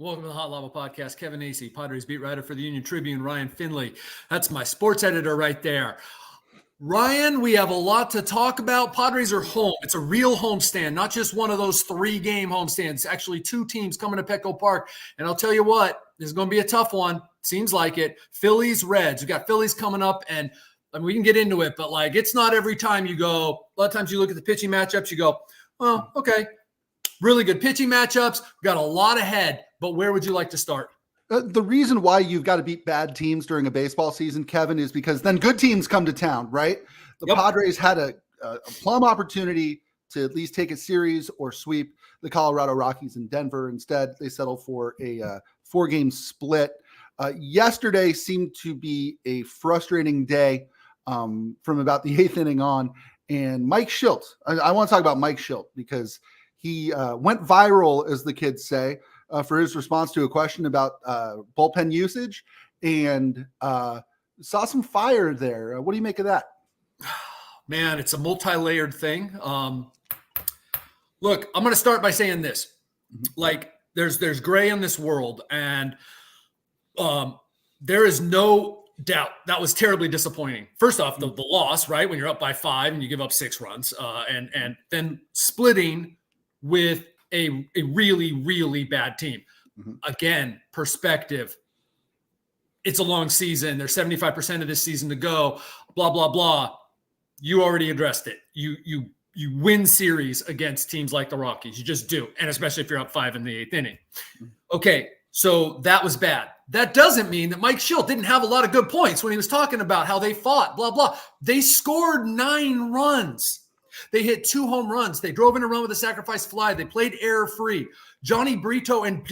Welcome to the Hot Lava Podcast. Kevin Acee, Padres beat writer for the Union-Tribune, Ryan Finley. That's my sports editor right there. Ryan, we have a lot to talk about. Padres are home. It's a real homestand, not just one of those 3-game homestands. Actually, 2 teams coming to Petco Park. And I'll tell you what, this is going to be a tough one. Seems like it. Phillies, Reds. We got Phillies coming up, and we can get into it, but it's not every time you go. A lot of times you look at the pitching matchups, you go, oh, okay. Really good pitching matchups. We got a lot ahead, but where would you like to start? The reason why you've got to beat bad teams during a baseball season, Kevin, is because then good teams come to town, right? The Padres had a plum opportunity to at least take a series or sweep the Colorado Rockies in Denver. Instead, they settled for a 4-game split. Yesterday seemed to be a frustrating day from about the 8th inning on. And Mike Shildt, I want to talk about Mike Shildt because he went viral, as the kids say, for his response to a question about bullpen usage, and saw some fire there. What do you make of that? Man, it's a multi-layered thing. Look, I'm going to start by saying this. There's gray in this world, and there is no doubt that was terribly disappointing. First off, the loss, right? When you're up by 5 and you give up 6 runs, and then splitting with a really, really bad team. Again, perspective. It's a long season. There's 75% of this season to go, blah, blah, blah. You already addressed it. You win series against teams like the Rockies. You just do. And especially if you're up 5 in the 8th inning. Okay, so that was bad. That doesn't mean that Mike Shildt didn't have a lot of good points when he was talking about how they fought, blah, blah. They scored 9 runs. They hit 2 home runs. They drove in a run with a sacrifice fly. They played error-free. Johnny Brito and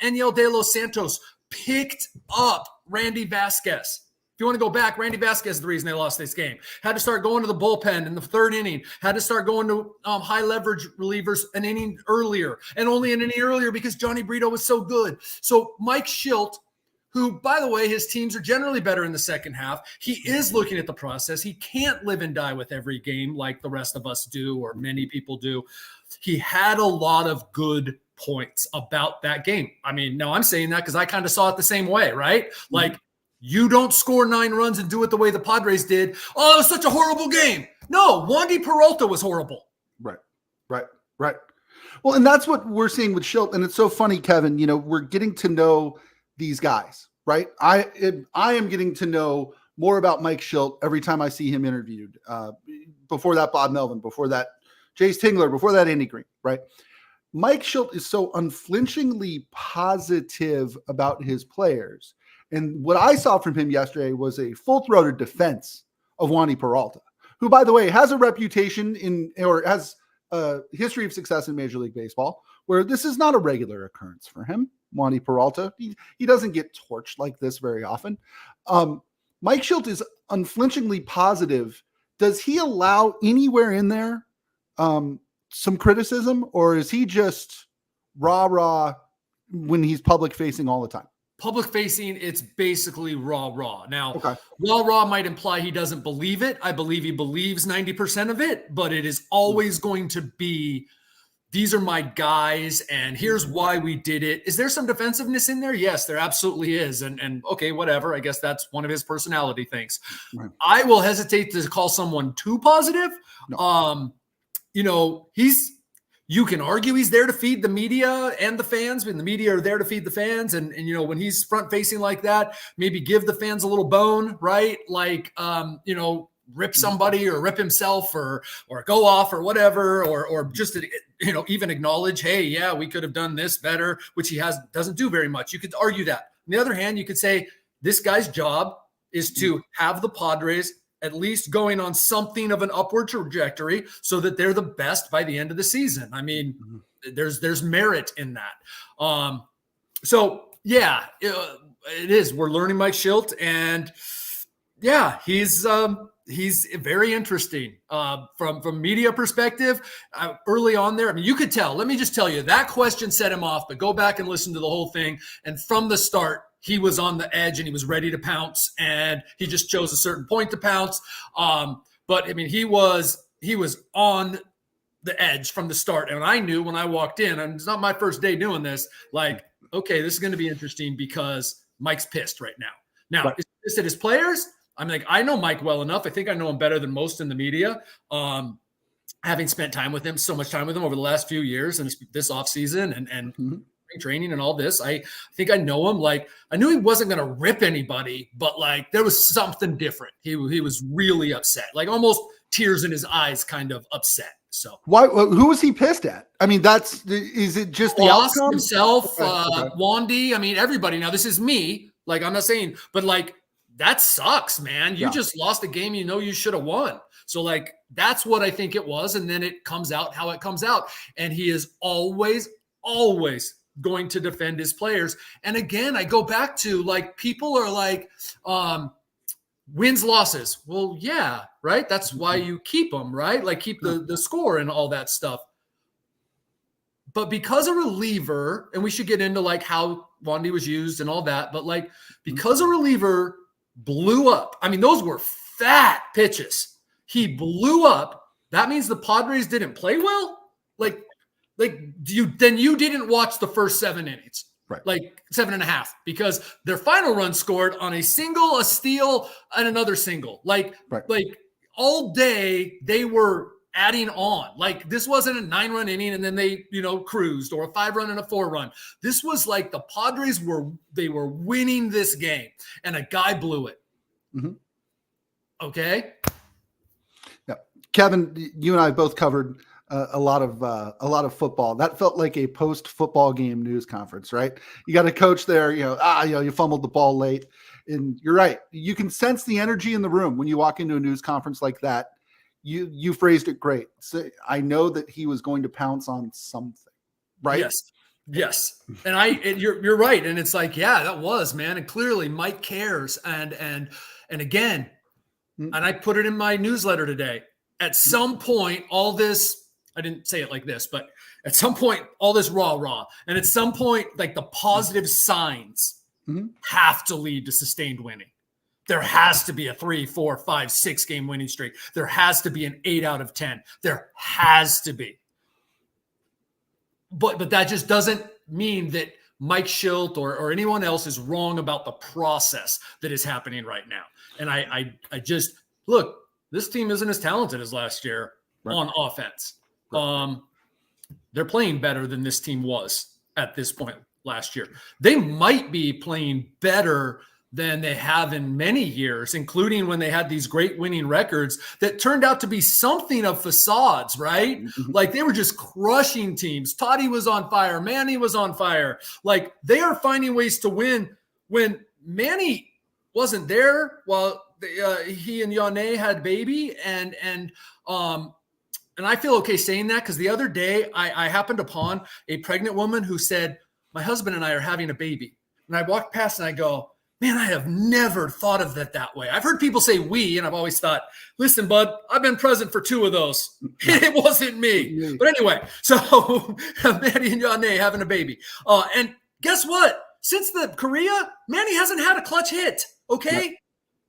Eniel De Los Santos picked up Randy Vasquez. If you want to go back, Randy Vasquez is the reason they lost this game. Had to start going to the bullpen in the 3rd inning. Had to start going to high-leverage relievers an inning earlier, and only an inning earlier because Johnny Brito was so good. So Mike Shildt, who, by the way, his teams are generally better in the second half. He is looking at the process. He can't live and die with every game like the rest of us do or many people do. He had a lot of good points about that game. I mean, now I'm saying that because I kind of saw it the same way, right? You don't score 9 runs and do it the way the Padres did. Oh, it was such a horrible game. No, Wandy Peralta was horrible. Right. Well, and that's what we're seeing with Shildt. And it's so funny, Kevin, we're getting to know these guys, right? I am getting to know more about Mike Shildt every time I see him interviewed. Before that, Bob Melvin. Before that, Jace Tingler. Before that, Andy Green, right? Mike Shildt is so unflinchingly positive about his players. And what I saw from him yesterday was a full-throated defense of Wandy Peralta, who, by the way, has a reputation or has a history of success in Major League Baseball, where this is not a regular occurrence for him. Wandy Peralta, he doesn't get torched like this very often. Mike Shildt is unflinchingly positive. Does he allow anywhere in there some criticism, or is he just rah when he's public facing all the time? Public facing, it's basically raw. Now, raw might imply he doesn't believe it. I believe he believes 90% of it, but it is always going to be, these are my guys, and here's why we did it. Is there some defensiveness in there? Yes, there absolutely is. And okay, whatever. I guess that's one of his personality things. Right. I will hesitate to call someone too positive. No. You can argue he's there to feed the media and the fans, and the media are there to feed the fans. And when he's front facing like that, maybe give the fans a little bone, right? Rip somebody or rip himself or go off or whatever, or just, even acknowledge, hey, yeah, we could have done this better, which he doesn't do very much. You could argue that. On the other hand, you could say this guy's job is to have the Padres at least going on something of an upward trajectory so that they're the best by the end of the season. I mean, there's merit in that. It is. We're learning Mike Shildt, and yeah, he's very interesting from media perspective. Early on there, I mean, you could tell. Let me just tell you, that question set him off, but go back and listen to the whole thing. And from the start, he was on the edge and he was ready to pounce, and he just chose a certain point to pounce. But I mean, he was on the edge from the start. And I knew when I walked in, and it's not my first day doing this, okay, this is going to be interesting because Mike's pissed right now. Now, Right. is he pissed at his players? I'm like, I know Mike well enough. I think I know him better than most in the media. Having spent time with him, so much time with him over the last few years and this offseason and training and all this, I think I know him. Like, I knew he wasn't going to rip anybody, but like there was something different. He was really upset, like almost tears in his eyes, kind of upset. So why? Who was he pissed at? I mean, is it just the outcome? Himself, Okay. Wandy. I mean, everybody. Now, this is me. Like, I'm not saying, but like that sucks, man. You just lost a game you know you should have won. So like that's what I think it was, and then it comes out how it comes out, and he is always going to defend his players. And again, I go back to like people are like wins, losses. Well, yeah, right. That's why you keep them, right? Like keep the score and all that stuff. But because a reliever, and we should get into like how Wandy was used and all that, but like because a reliever blew up, I mean, those were fat pitches. He blew up. That means the Padres didn't play well. Like you didn't watch the first 7 innings, right? Like 7.5, because their final run scored on a single, a steal, and another single. Like all day they were adding on. Like this wasn't a 9-run inning and then they cruised, or a 5-run and a 4-run. This was like the Padres were winning this game, and a guy blew it. Okay. Kevin, you and I both covered a lot of football. That felt like a post-football game news conference, right? You got a coach there, you fumbled the ball late, and you're right. You can sense the energy in the room when you walk into a news conference like that. You phrased it great. So I know that he was going to pounce on something, right? Yes. And you're right. And it's like, yeah, that was, man. And clearly Mike cares. And again, and I put it in my newsletter today. At some point, all this, I didn't say it like this, but at some point, all this rah. And at some point, like the positive signs have to lead to sustained winning. There has to be a 3, 4, 5, 6 game winning streak. There has to be an 8 out of 10. There has to be. But that just doesn't mean that Mike Shildt or anyone else is wrong about the process that is happening right now. And I just look, this team isn't as talented as last year on offense. They're playing better than this team was at this point last year. They might be playing better than they have in many years, including when they had these great winning records that turned out to be something of facades, right? Like they were just crushing teams. Toddy was on fire. Manny was on fire. Like they are finding ways to win. When Manny wasn't there, well, he and Yane had baby, and I feel okay saying that because the other day I happened upon a pregnant woman who said, my husband and I are having a baby. And I walked past and I go, man, I have never thought of it that way. I've heard people say we, and I've always thought, listen, bud, I've been present for 2 of those. It wasn't me. But anyway, so Manny and Yane having a baby. And guess what? Since the Korea, Manny hasn't had a clutch hit, okay? Yep.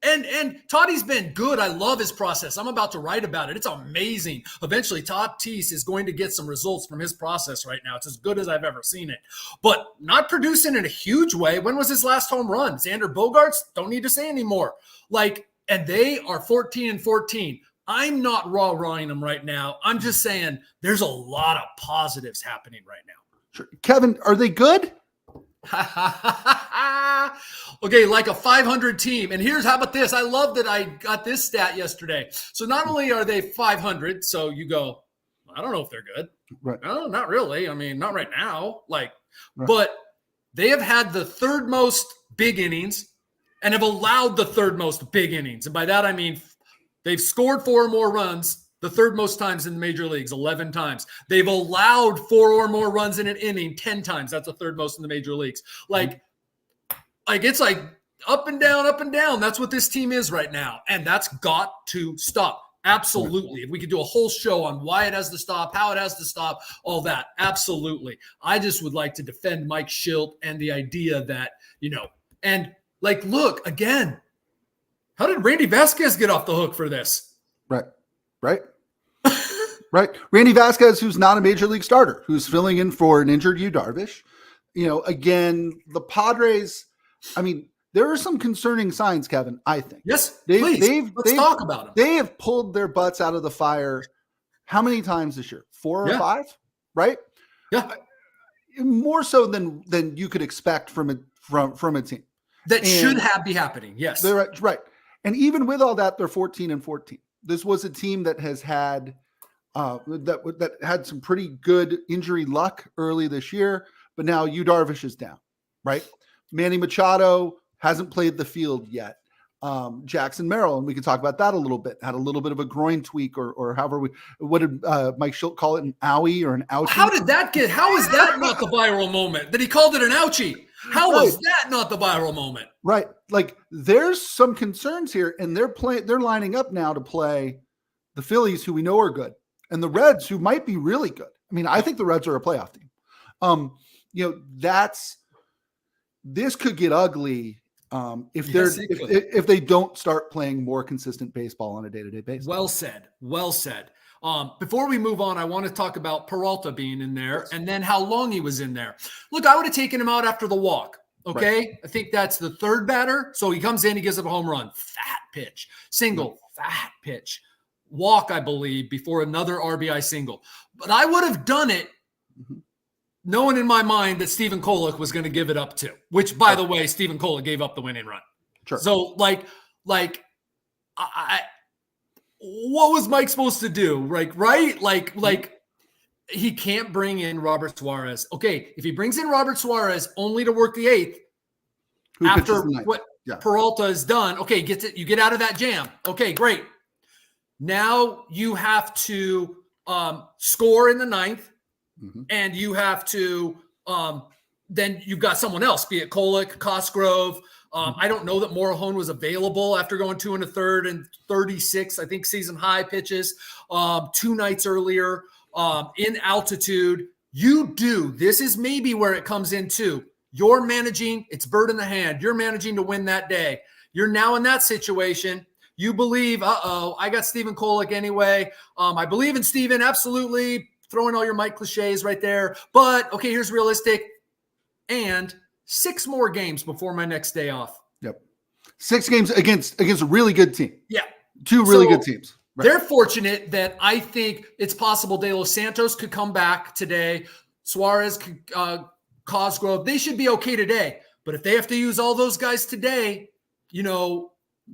And Toddy's been good. I love his process. I'm about to write about it. It's amazing. Eventually, Tatis is going to get some results from his process right now. It's as good as I've ever seen it. But not producing in a huge way. When was his last home run? Xander Bogaerts? Don't need to say anymore. And they are 14-14. I'm not raw-rawing them right now. I'm just saying there's a lot of positives happening right now. Sure. Kevin, are they good? Okay, like a 500 team. And how about this? I love that I got this stat yesterday. So not only are they 500, so you go, I don't know if they're good. Right. No, not really. I mean, not right now. But they have had the 3rd most big innings and have allowed the 3rd most big innings. And by that, I mean, they've scored 4 or more runs the 3rd most times in the major leagues, 11 times. They've allowed 4 or more runs in an inning 10 times. That's the 3rd most in the major leagues. It's like up and down, up and down. That's what this team is right now. And that's got to stop. Absolutely. If we could do a whole show on why it has to stop, how it has to stop, all that. Absolutely. I just would like to defend Mike Shildt and the idea that, look, again, how did Randy Vasquez get off the hook for this? Right. Right. Randy Vasquez, who's not a major league starter, who's filling in for an injured Yu Darvish. Again, the Padres, I mean, there are some concerning signs, Kevin, I think. Yes, please. Let's talk about them. They have pulled their butts out of the fire how many times this year? 4 or 5, right? Yeah. More so than you could expect from a team. That should be happening, yes. They're right. And even with all that, they're 14-14. This was a team that has had that had some pretty good injury luck early this year, but now Yu Darvish is down, right? Manny Machado hasn't played the field yet. Jackson Merrill, and we can talk about that a little bit, had a little bit of a groin tweak or however what did Mike Schilt call it, an owie or an ouchie? How is that not the viral moment that he called it an ouchie? How was that not the viral moment? Right. Like there's some concerns here, and they're lining up now to play the Phillies, who we know are good, and the Reds, who might be really good. I mean, I think the Reds are a playoff team. This could get ugly if they don't start playing more consistent baseball on a day-to-day basis. Well said. Before we move on, I want to talk about Peralta being in there and then how long he was in there. Look, I would have taken him out after the walk. Okay. Right. I think that's the third batter. So he comes in, he gives up a home run, fat pitch, single, fat pitch, walk, I believe, before another RBI single. But I would have done it knowing in my mind that Stephen Kolek was going to give it up too, which, by the way, Stephen Kolek gave up the winning run. Sure. So what was Mike supposed to do? Like he can't bring in Robert Suarez. Okay, if he brings in Robert Suarez only to work the eighth after what Peralta is done, okay, you get out of that jam. Okay, great. Now you have to score in the ninth, and you have to then you've got someone else, be it Kolek, Cosgrove. I don't know that Morejon was available after going 2 1/3 and 36, I think, season high pitches 2 nights earlier in altitude. This is maybe where it comes into. You're managing, it's bird in the hand. You're managing to win that day. You're now in that situation. You believe, I got Stephen Kolek anyway. I believe in Stephen, absolutely. Throwing all your Mike cliches right there. But, okay, here's realistic. And 6 more games before my next day off. Yep. 6 games against a really good team. Yeah. 2 really good teams. Right. They're fortunate that I think it's possible De Los Santos could come back today. Suarez, Cosgrove, they should be okay today. But if they have to use all those guys today,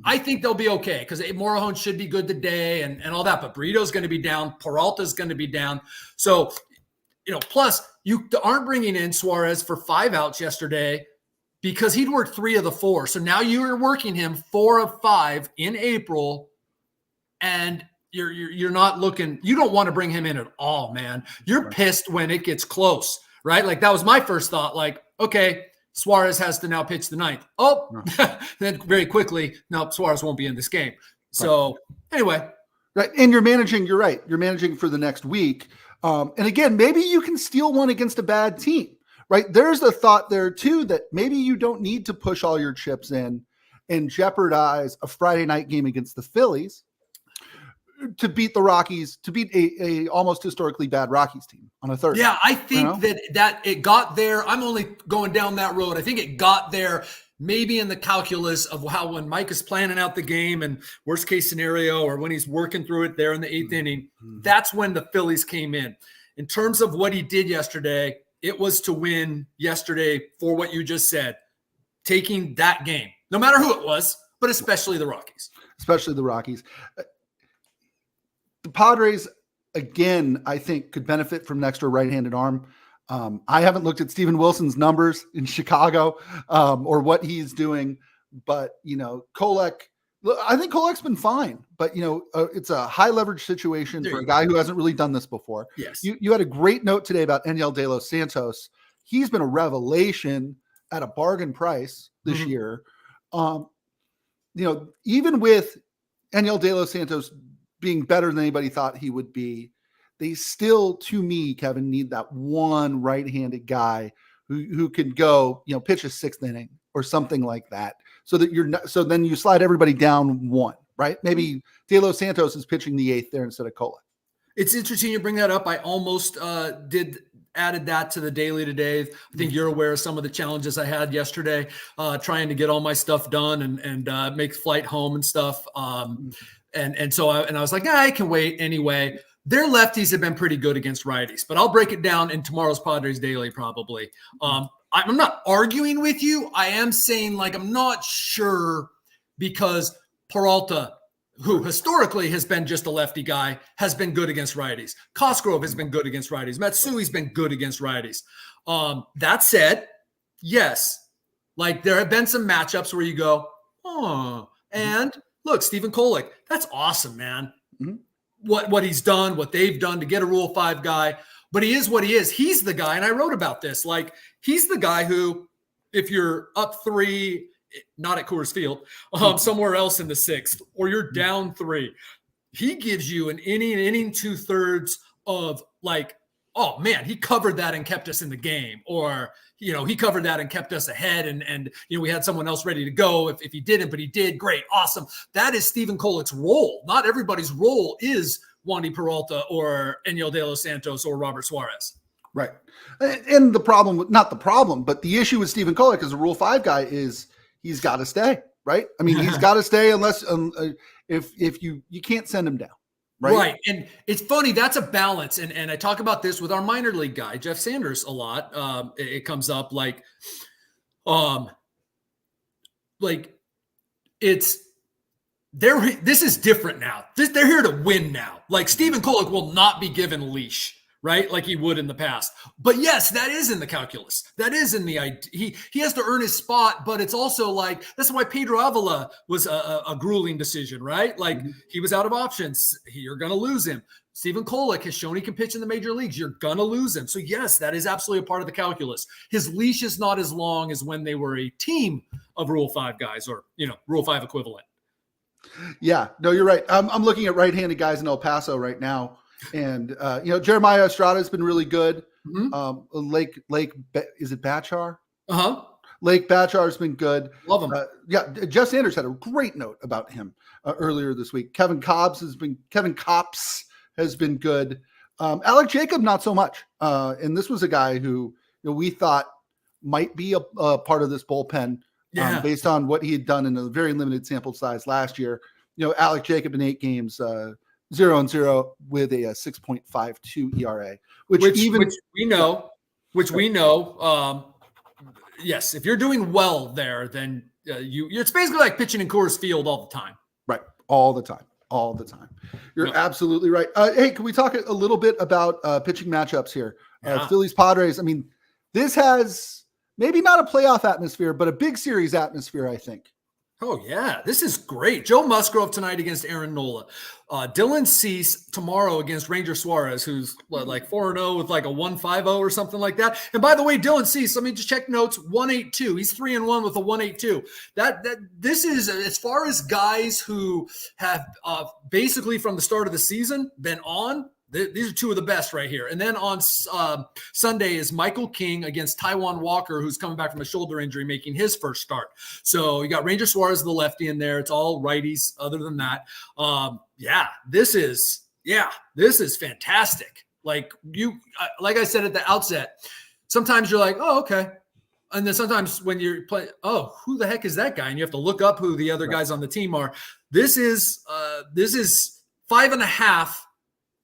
I think they'll be okay because Morejon should be good today and all that. But Burrito's going to be down. Peralta's going to be down. So, plus you aren't bringing in Suarez for 5 outs yesterday because he'd worked 3 of the 4. So now you're working him 4 of 5 in April, and you're not looking. You don't want to bring him in at all, man. You're pissed when it gets close, right? Like that was my first thought. Like, okay, Suarez has to now pitch the 9th. Oh, then very quickly, no, Suarez won't be in this game. So anyway. Right. And you're right. You're managing for the next week. And again, maybe you can steal one against a bad team, right? There's a thought there too, that maybe you don't need to push all your chips in and jeopardize a Friday night game against the Phillies to beat the Rockies, to beat a almost historically bad Rockies team on a Thursday. Yeah, I think that it got there. I'm only going down that road. I think it got there maybe in the calculus of how when Mike is planning out the game and worst case scenario, or when he's working through it there in the 8th inning, that's when the Phillies came in. In terms of what he did yesterday, it was to win yesterday for what you just said, taking that game, no matter who it was, but especially the Rockies. The Padres, again, I think could benefit from an extra right-handed arm. I haven't looked at Steven Wilson's numbers in Chicago or what he's doing, but, Kolek, I think Kolek's been fine, but, it's a high leverage situation for a guy who hasn't really done this before. Yes. You had a great note today about Enyel De Los Santos. He's been a revelation at a bargain price this year. Even with Enyel De Los Santos being better than anybody thought he would be, they still, to me, Kevin, need that one right-handed guy who can go, pitch a 6th inning or something like that, so that so then you slide everybody down 1, right? Maybe De Los Santos is pitching the 8th there instead of Kolek. It's interesting you bring that up. I almost did added that to the daily today. I think you're aware of some of the challenges I had yesterday, trying to get all my stuff done and make flight home and stuff. So I was like, I can wait anyway. Their lefties have been pretty good against righties, but I'll break it down in tomorrow's Padres Daily probably. I'm not arguing with you. I am saying, like, I'm not sure because Peralta, who historically has been just a lefty guy, has been good against righties. Cosgrove has been good against righties. Matsui's been good against righties. That said, yes, like there have been some matchups where you go, and look, Stephen Kolek, that's awesome, man. Mm-hmm. What he's done, what they've done to get a Rule 5 guy, but he is what he is. He's the guy, and I wrote about this, like he's the guy who, if you're up 3, not at Coors Field, somewhere else in the 6th, or you're down 3, he gives you an inning 2/3 of like, oh man, he covered that and kept us in the game, or he covered that and kept us ahead, and we had someone else ready to go if he didn't, but he did. Great, awesome. That is Stephen Kolek's role. Not everybody's role is Wandy Peralta or Enyel De Los Santos or Robert Suarez. Right. And but the issue with Stephen Kolek as a Rule 5 guy is he's got to stay, right? I mean, he's got to stay unless if you can't send him down. Right. And it's funny. That's a balance. And I talk about this with our minor league guy, Jeff Sanders, a lot. It comes up like this is different now. They're here to win now. Like Stephen Kolek will not be given leash, right? Like he would in the past. But yes, that is in the calculus. That is in the idea. He has to earn his spot, but it's also like, that's why Pedro Avila was a grueling decision, right? Like he was out of options. You're going to lose him. Stephen Kolek has shown he can pitch in the major leagues. You're going to lose him. So yes, that is absolutely a part of the calculus. His leash is not as long as when they were a team of Rule 5 guys or, Rule 5 equivalent. Yeah, no, you're right. I'm looking at right-handed guys in El Paso right now. And, Jeremiah Estrada has been really good. Mm-hmm. Is it Bachar? Uh-huh. Lake Bachar has been good. Love him. Jeff Sanders had a great note about him earlier this week. Kevin Kops has been good. Alec Jacob, not so much. And this was a guy who we thought might be a part of this bullpen based on what he had done in a very limited sample size last year. Alec Jacob in 8 games, 0-0 with a 6.52 ERA, which we know. Yes, if you're doing well there, then it's basically like pitching in Coors Field all the time. Right, all the time. You're absolutely right. Hey, can we talk a little bit about pitching matchups here? Phillies Padres. I mean, this has maybe not a playoff atmosphere, but a big series atmosphere, I think. Oh, yeah. This is great. Joe Musgrove tonight against Aaron Nola. Dylan Cease tomorrow against Ranger Suarez, who's like 4-0 with like a 1.50 or something like that. And by the way, Dylan Cease, let me just check notes, 1.82. He's 3-1 with a 1.82. This is, as far as guys who have basically from the start of the season been on, these are 2 of the best right here. And then on Sunday is Michael King against Taijuan Walker, who's coming back from a shoulder injury, making his first start. So you got Ranger Suarez, the lefty, in there. It's all righties other than that. This is fantastic. Like I said at the outset, sometimes you're like, oh, okay. And then sometimes when you're playing, oh, who the heck is that guy? And you have to look up who the other guys on the team are. This is 5.5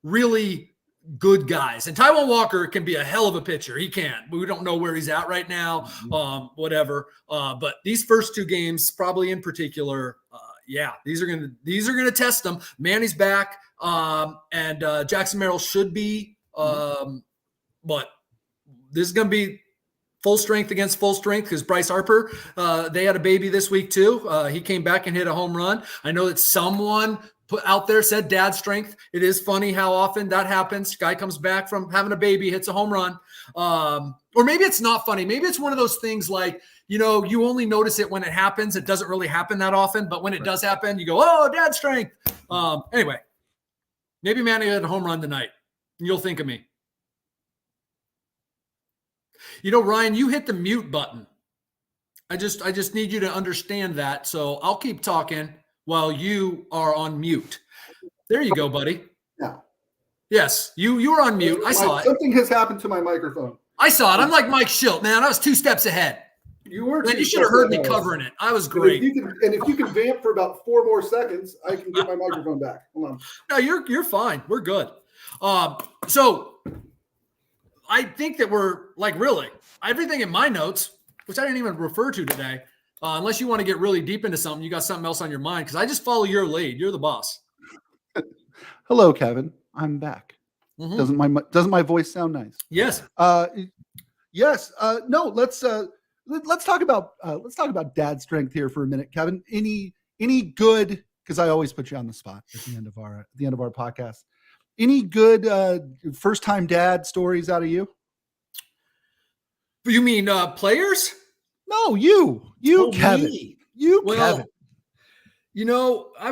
really good guys. And Taijuan Walker can be a hell of a pitcher. He can. We don't know where he's at right now, whatever. But these first 2 games, probably in particular, these are gonna test them. Manny's back, and Jackson Merrill should be, but this is gonna be full strength against full strength because Bryce Harper, they had a baby this week too. He came back and hit a home run. I know that someone put out there said dad strength. It is funny how often that happens. Guy comes back from having a baby, hits a home run. Or maybe it's not funny. Maybe it's one of those things like, you only notice it when it happens. It doesn't really happen that often, but when it does happen, you go, oh, dad strength. Anyway, maybe Manny had a home run tonight. You'll think of me. Ryan, you hit the mute button. I just need you to understand that. So I'll keep talking while you are on mute. There you go, buddy. Yes, you were on mute. I saw it. Something has happened to my microphone. I saw it. I'm like Mike Schilt, man. I was 2 steps ahead. You were. Man, you should have heard me covering it. I was great. And if you can vamp for about 4 more seconds, I can get my microphone back. Hold on. No, you're fine. We're good. So I think that we're like really everything in my notes, which I didn't even refer to today, unless you want to get really deep into something. You got something else on your mind because I just follow your lead. You're the boss. Hello, Kevin. I'm back. Mm-hmm. Doesn't my voice sound nice? Yes. Yes. No. Let's talk about dad strength here for a minute, Kevin. Any good? Because I always put you on the spot at the end of our podcast. Any good first time dad stories out of you? You mean players? No, you, Kevin. Me. Kevin. I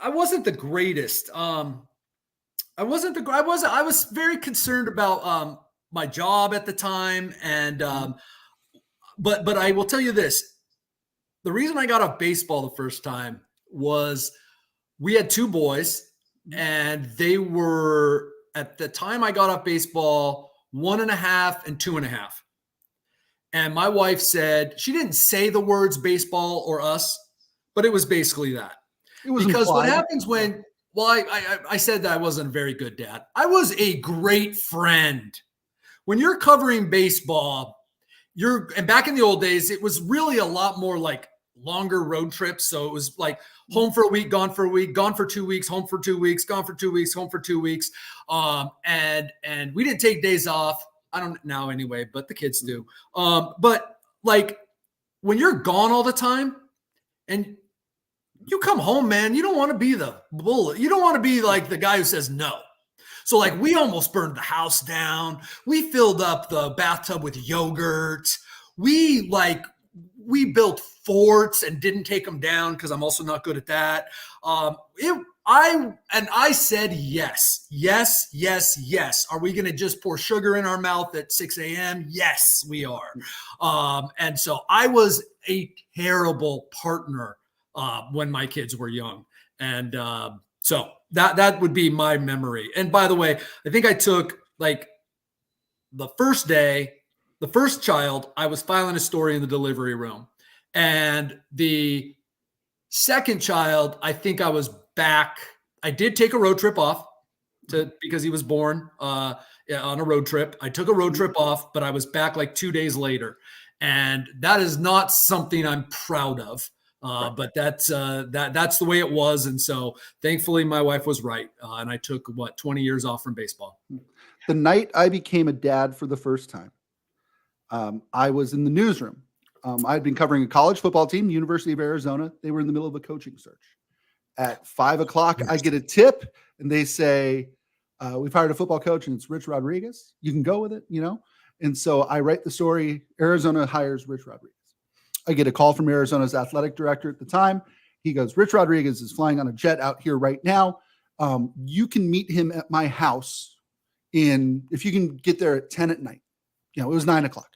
wasn't the greatest. I was very concerned about my job at the time, and but I will tell you this: the reason I got off baseball the first time was we had 2 boys, and they were at the time I got off baseball 1.5 and 2.5. And my wife said, she didn't say the words baseball or us, but it was basically that. It was because implied. What happens when, I said that I wasn't a very good dad. I was a great friend. When you're covering baseball, and back in the old days, it was really a lot more like longer road trips. So it was like home for a week, gone for a week, gone for 2 weeks, home for 2 weeks, gone for 2 weeks, home for 2 weeks. And we didn't take days off. I don't now anyway, but the kids do. But like when you're gone all the time and you come home, man, you don't want to be the bullet. You don't want to be like the guy who says no. So like we almost burned the house down. We filled up the bathtub with yogurt. We built forts and didn't take them down because I'm also not good at that. I said yes. Are we going to just pour sugar in our mouth at 6 a.m.? Yes, we are. And so I was a terrible partner when my kids were young. And so that would be my memory. And by the way, I think I took like the first day, the first child, I was filing a story in the delivery room. And the second child, I think I was back. I did take a road trip off because he was born on a road trip. I took a road trip off, but I was back like 2 days later. And that is not something I'm proud of. But that's the way it was. And so thankfully my wife was right. And I took 20 years off from baseball. The night I became a dad for the first time, I was in the newsroom. I'd been covering a college football team, University of Arizona. They were in the middle of a coaching search. At 5 o'clock, I get a tip and they say, we've hired a football coach and it's Rich Rodriguez. You can go with it, And so I write the story, Arizona hires Rich Rodriguez. I get a call from Arizona's athletic director at the time. He goes, Rich Rodriguez is flying on a jet out here right now. You can meet him at my house if you can get there at 10 at night. It was 9 o'clock.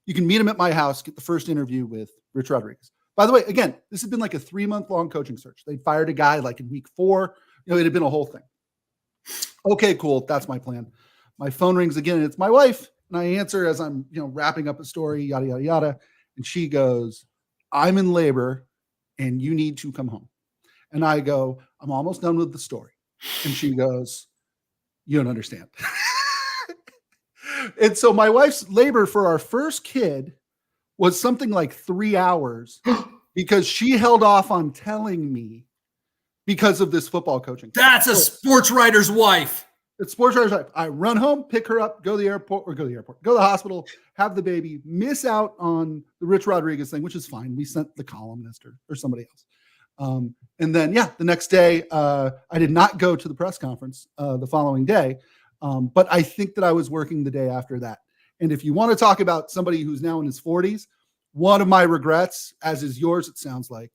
You can meet him at my house, get the first interview with Rich Rodriguez. By the way, again, this had been like a 3-month-long coaching search. They fired a guy like in week 4. It had been a whole thing. Okay, cool. That's my plan. My phone rings again, and it's my wife. And I answer as I'm, wrapping up a story, yada, yada, yada. And she goes, I'm in labor and you need to come home. And I go, I'm almost done with the story. And she goes, you don't understand. And so my wife's labor for our first kid was something like 3 hours because she held off on telling me because of this football coaching. That's a sports writer's wife. It's sports writer's wife. I run home, pick her up, go to the hospital, have the baby, miss out on the Rich Rodriguez thing, which is fine. We sent the columnist or somebody else. And then, the next day, I did not go to the press conference the following day. But I think that I was working the day after that. And if you want to talk about somebody who's now in his 40s, one of my regrets, as is yours, it sounds like,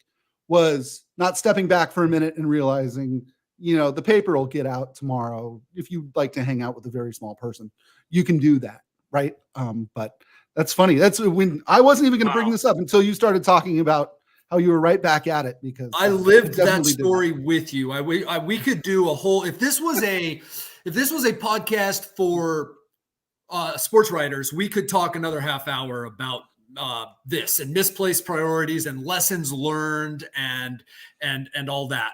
was not stepping back for a minute and realizing, the paper will get out tomorrow. If you'd like to hang out with a very small person, you can do that. Right. But that's funny. That's when I wasn't even going to bring this up until you started talking about how you were right back at it, because I lived that story with you. We could do a whole, if this was If this was a podcast for sports writers, we could talk another half hour about this and misplaced priorities and lessons learned and all that.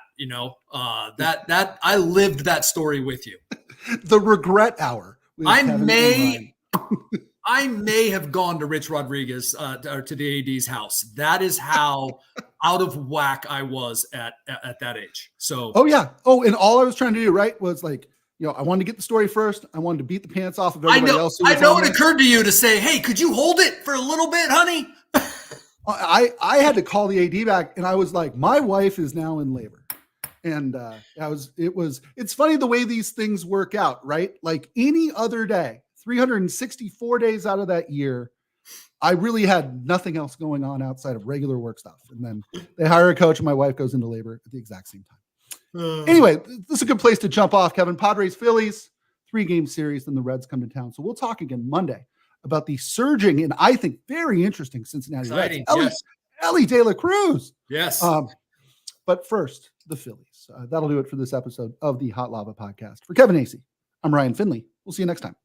That I lived that story with you. The regret hour. I may have gone to Rich Rodriguez or to the AD's house. That is how out of whack I was at that age. So, oh yeah. Oh, and all I was trying to do, right, was like, I wanted to get the story first. I wanted to beat the pants off of everybody else. I know it occurred to you to say, "Hey, could you hold it for a little bit, honey?" I had to call the AD back, and I was like, "My wife is now in labor," and it's funny the way these things work out, right? Like any other day, 364 days out of that year, I really had nothing else going on outside of regular work stuff. And then they hire a coach, and my wife goes into labor at the exact same time. Anyway, this is a good place to jump off, Kevin. Padres, Phillies, 3-game series, then the Reds come to town. So we'll talk again Monday about the surging and I think very interesting Cincinnati Reds. Ellie De La Cruz. Yes. But first, the Phillies. That'll do it for this episode of the Hot Lava Podcast. For Kevin Acee, I'm Ryan Finley. We'll see you next time.